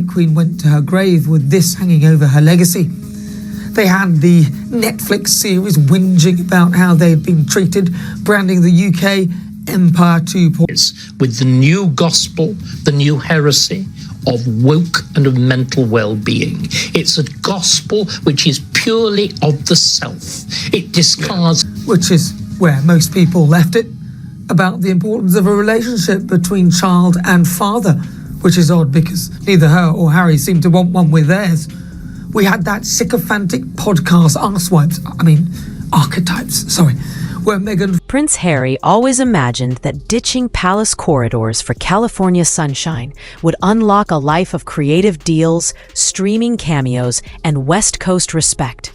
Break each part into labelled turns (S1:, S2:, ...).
S1: The Queen went to her grave with this hanging over her legacy. They had the Netflix series whinging about how they'd been treated, branding the UK Empire 2.0.
S2: With the new gospel, the new heresy of woke and of mental well-being. It's a gospel which is purely of the self. It discards...
S1: Which is where most people left it, about the importance of a relationship between child and father, which is odd because neither her or Harry seemed to want one with theirs. We had that sycophantic podcast archetypes, where Meghan...
S3: Prince Harry always imagined that ditching palace corridors for California sunshine would unlock a life of creative deals, streaming cameos, and West Coast respect.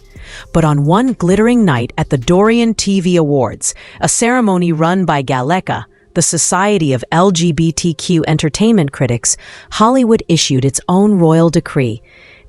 S3: But on one glittering night at the Dorian TV Awards, a ceremony run by Galeka, the Society of LGBTQ Entertainment Critics, Hollywood issued its own royal decree.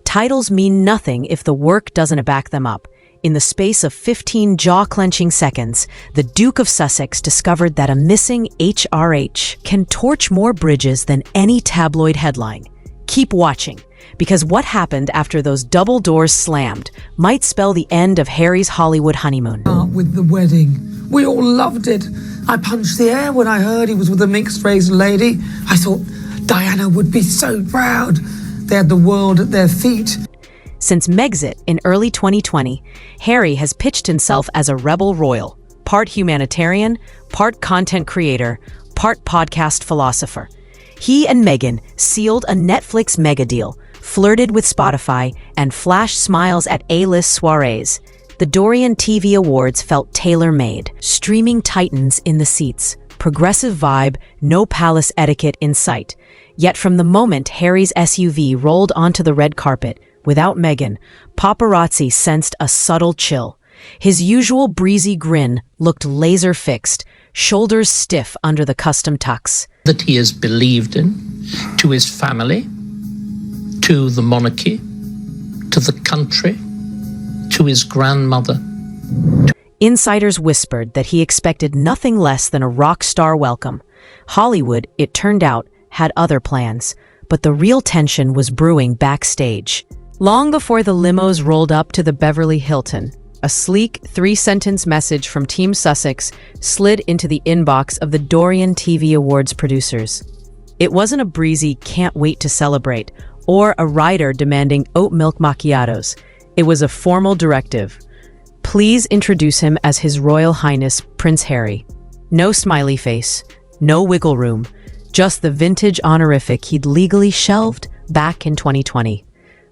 S3: Titles mean nothing if the work doesn't back them up. In the space of 15 jaw-clenching seconds, the Duke of Sussex discovered that a missing HRH can torch more bridges than any tabloid headline. Keep watching, because what happened after those double doors slammed might spell the end of Harry's Hollywood honeymoon.
S1: With the wedding, we all loved it. I punched the air when I heard he was with a mixed-race lady. I thought Diana would be so proud. They had the world at their feet.
S3: Since Megxit in early 2020, Harry has pitched himself as a rebel royal, part humanitarian, part content creator, part podcast philosopher. He and Meghan sealed a Netflix mega deal, flirted with Spotify, and flashed smiles at A-list soirees. The Dorian TV Awards felt tailor-made, streaming titans in the seats, progressive vibe, no palace etiquette in sight. Yet from the moment Harry's SUV rolled onto the red carpet, without Meghan, paparazzi sensed a subtle chill. His usual breezy grin looked laser-fixed, shoulders stiff under the custom tux.
S2: That he has believed in, to his family, to the monarchy, to the country, to his grandmother.
S3: Insiders whispered that he expected nothing less than a rock star welcome. Hollywood, it turned out, had other plans, but the real tension was brewing backstage. Long before the limos rolled up to the Beverly Hilton, a sleek 3-sentence message from Team Sussex slid into the inbox of the Dorian TV Awards producers. It wasn't a breezy "can't wait to celebrate" or a writer demanding oat milk macchiatos. It was a formal directive. Please introduce him as His Royal Highness Prince Harry. No smiley face, no wiggle room, just the vintage honorific he'd legally shelved back in 2020.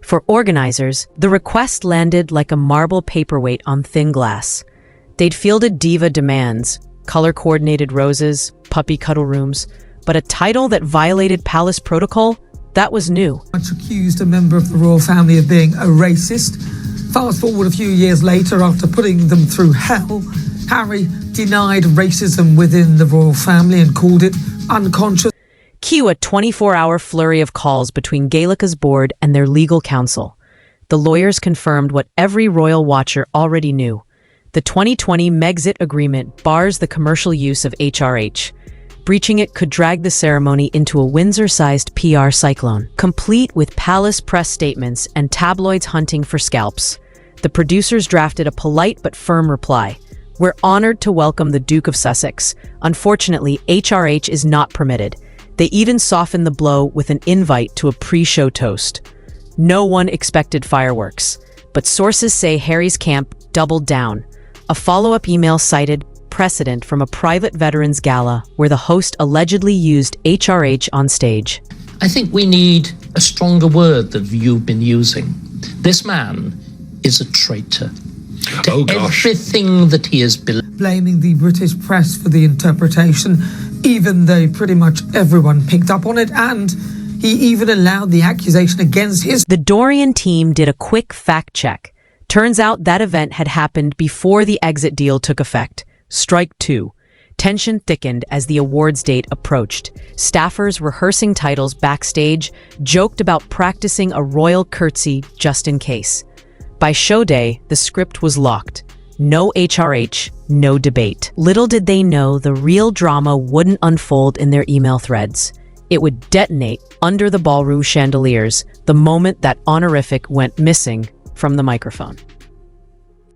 S3: For organizers, the request landed like a marble paperweight on thin glass. They'd fielded diva demands, color-coordinated roses, puppy cuddle rooms, but a title that violated palace protocol? That was new.
S1: Much accused a member of the royal family of being a racist. Fast forward a few years later, after putting them through hell, Harry denied racism within the royal family and called it unconscious.
S3: Cue a 24-hour flurry of calls between Galeka's board and their legal counsel. The lawyers confirmed what every royal watcher already knew. The 2020 Megxit agreement bars the commercial use of HRH. Breaching it could drag the ceremony into a Windsor-sized PR cyclone, complete with palace press statements and tabloids hunting for scalps. The producers drafted a polite but firm reply. We're honored to welcome the Duke of Sussex. Unfortunately, HRH is not permitted. They even softened the blow with an invite to a pre-show toast. No one expected fireworks, but sources say Harry's camp doubled down. A follow-up email cited precedent from a private veterans gala where the host allegedly used HRH on stage.
S2: I think we need a stronger word that you've been using. This man is a traitor to everything that he has believed.
S1: Blaming the British press for the interpretation, even though pretty much everyone picked up on it, and he even allowed the accusation against his...
S3: The Dorian team did a quick fact check. Turns out that event had happened before the exit deal took effect. Strike 2. Tension thickened as the awards date approached. Staffers rehearsing titles backstage joked about practicing a royal curtsy just in case. By show day, the script was locked. No HRH, no debate. Little did they know the real drama wouldn't unfold in their email threads. It would detonate under the ballroom chandeliers, the moment that honorific went missing from the microphone.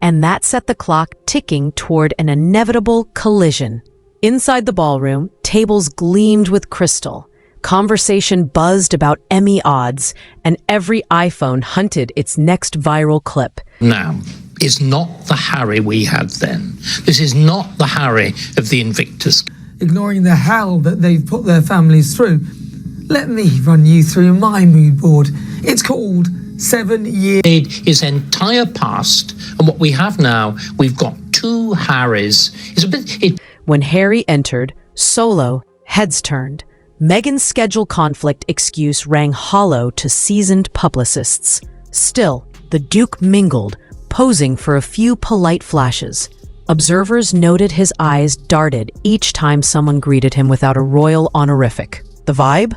S3: And that set the clock ticking toward an inevitable collision. Inside the ballroom, tables gleamed with crystal. Conversation buzzed about Emmy odds, and every iPhone hunted its next viral clip.
S2: Now is not the Harry we had then. This is not the Harry of the Invictus.
S1: Ignoring the hell that they've put their families through, let me run you through my mood board. It's called 7 Years.
S2: His entire past, and what we have now, we've got two Harrys.
S3: When Harry entered, solo, heads turned. Meghan's schedule conflict excuse rang hollow to seasoned publicists. Still, the Duke mingled, posing for a few polite flashes. Observers noted his eyes darted each time someone greeted him without a royal honorific. The vibe?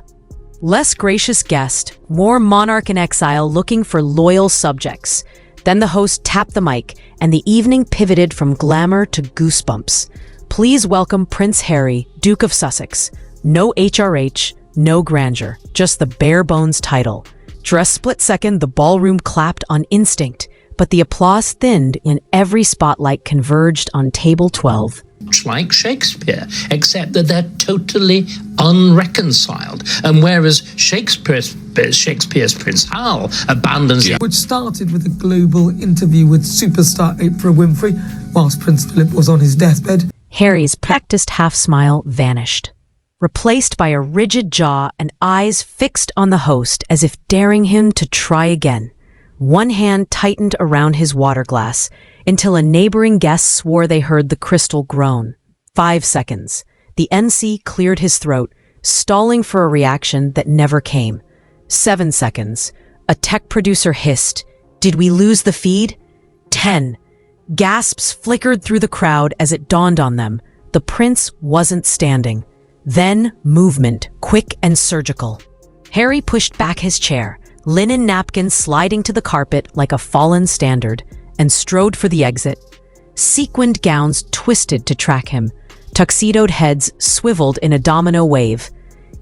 S3: Less gracious guest, more monarch in exile looking for loyal subjects. Then the host tapped the mic, and the evening pivoted from glamour to goosebumps. Please welcome Prince Harry, Duke of Sussex. No HRH, no grandeur, just the bare-bones title. For a split second, the ballroom clapped on instinct, but the applause thinned when every spotlight converged on table 12.
S2: Like Shakespeare, except that they're totally unreconciled. And whereas Shakespeare's Prince Hal abandons...
S1: Which started with a global interview with superstar Oprah Winfrey whilst Prince Philip was on his deathbed.
S3: Harry's practiced half-smile vanished, replaced by a rigid jaw and eyes fixed on the host as if daring him to try again. One hand tightened around his water glass until a neighboring guest swore they heard the crystal groan. 5 seconds. The NC cleared his throat, stalling for a reaction that never came. 7 seconds. A tech producer hissed, "Did we lose the feed?" 10. Gasps flickered through the crowd as it dawned on them. The prince wasn't standing. Then movement, quick and surgical. Harry pushed back his chair, linen napkins sliding to the carpet like a fallen standard, and strode for the exit. Sequined gowns twisted to track him. Tuxedoed heads swiveled in a domino wave.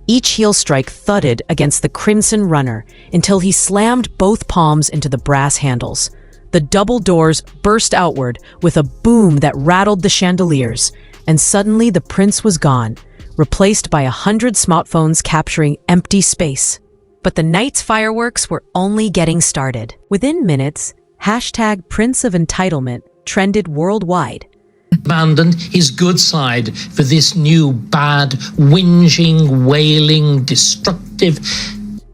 S3: Each heel strike thudded against the crimson runner until he slammed both palms into the brass handles. The double doors burst outward with a boom that rattled the chandeliers, and suddenly the prince was gone, replaced by 100 smartphones capturing empty space. But the night's fireworks were only getting started. Within minutes, #Prince of Entitlement trended worldwide.
S2: Abandoned his good side for this new bad, whinging, wailing, destructive...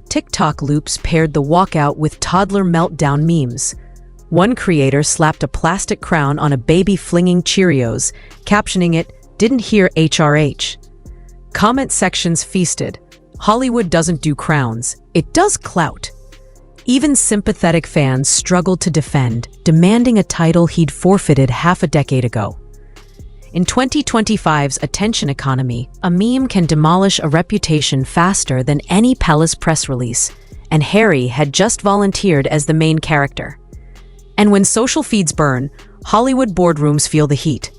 S3: TikTok loops paired the walkout with toddler meltdown memes. One creator slapped a plastic crown on a baby flinging Cheerios, captioning it, "Didn't hear HRH." Comment sections feasted. Hollywood doesn't do crowns, it does clout. Even sympathetic fans struggled to defend, demanding a title he'd forfeited half a decade ago. In 2025's attention economy, a meme can demolish a reputation faster than any palace press release, and Harry had just volunteered as the main character. And when social feeds burn, Hollywood boardrooms feel the heat.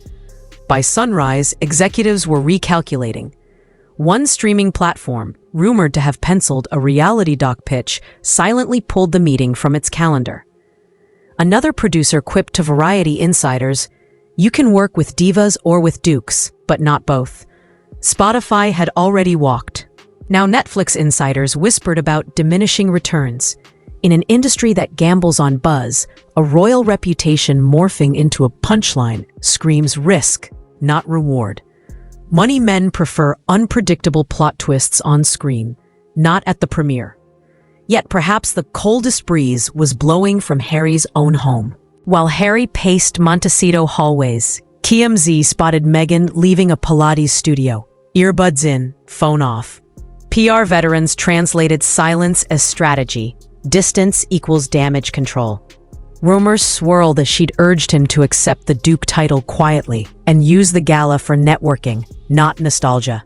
S3: By sunrise, executives were recalculating. One streaming platform, rumored to have penciled a reality doc pitch, silently pulled the meeting from its calendar. Another producer quipped to Variety insiders, "You can work with divas or with dukes, but not both." Spotify had already walked. Now Netflix insiders whispered about diminishing returns. In an industry that gambles on buzz, a royal reputation morphing into a punchline screams risk, not reward. Money men prefer unpredictable plot twists on screen, not at the premiere. Yet perhaps the coldest breeze was blowing from Harry's own home. While Harry paced Montecito hallways, TMZ spotted Meghan leaving a Pilates studio. Earbuds in, phone off. PR veterans translated silence as strategy. Distance equals damage control. Rumors swirled as she'd urged him to accept the Duke title quietly and use the gala for networking, not nostalgia.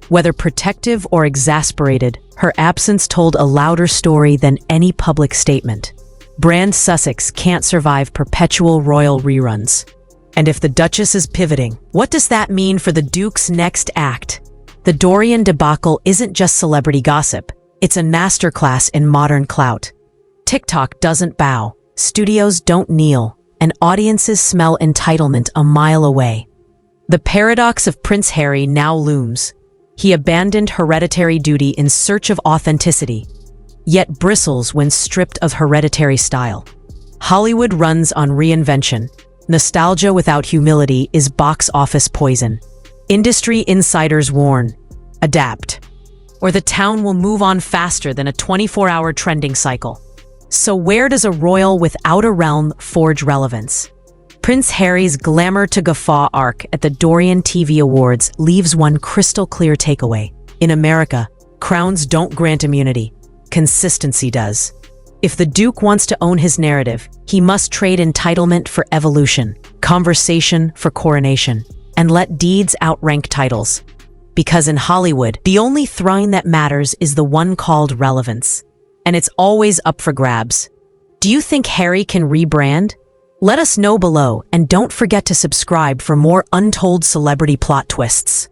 S3: Whether protective or exasperated, her absence told a louder story than any public statement. Brand Sussex can't survive perpetual royal reruns. And if the Duchess is pivoting, what does that mean for the Duke's next act? The Dorian debacle isn't just celebrity gossip. It's a masterclass in modern clout. TikTok doesn't bow, studios don't kneel, and audiences smell entitlement a mile away. The paradox of Prince Harry now looms. He abandoned hereditary duty in search of authenticity, yet bristles when stripped of hereditary style. Hollywood runs on reinvention. Nostalgia without humility is box office poison. Industry insiders warn, adapt, or the town will move on faster than a 24-hour trending cycle. So where does a royal without a realm forge relevance? Prince Harry's glamour to guffaw arc at the Dorian TV Awards leaves one crystal clear takeaway. In America, crowns don't grant immunity. Consistency does. If the Duke wants to own his narrative, he must trade entitlement for evolution, conversation for coronation, and let deeds outrank titles. Because in Hollywood, the only throne that matters is the one called relevance. And it's always up for grabs. Do you think Harry can rebrand? Let us know below, and don't forget to subscribe for more untold celebrity plot twists.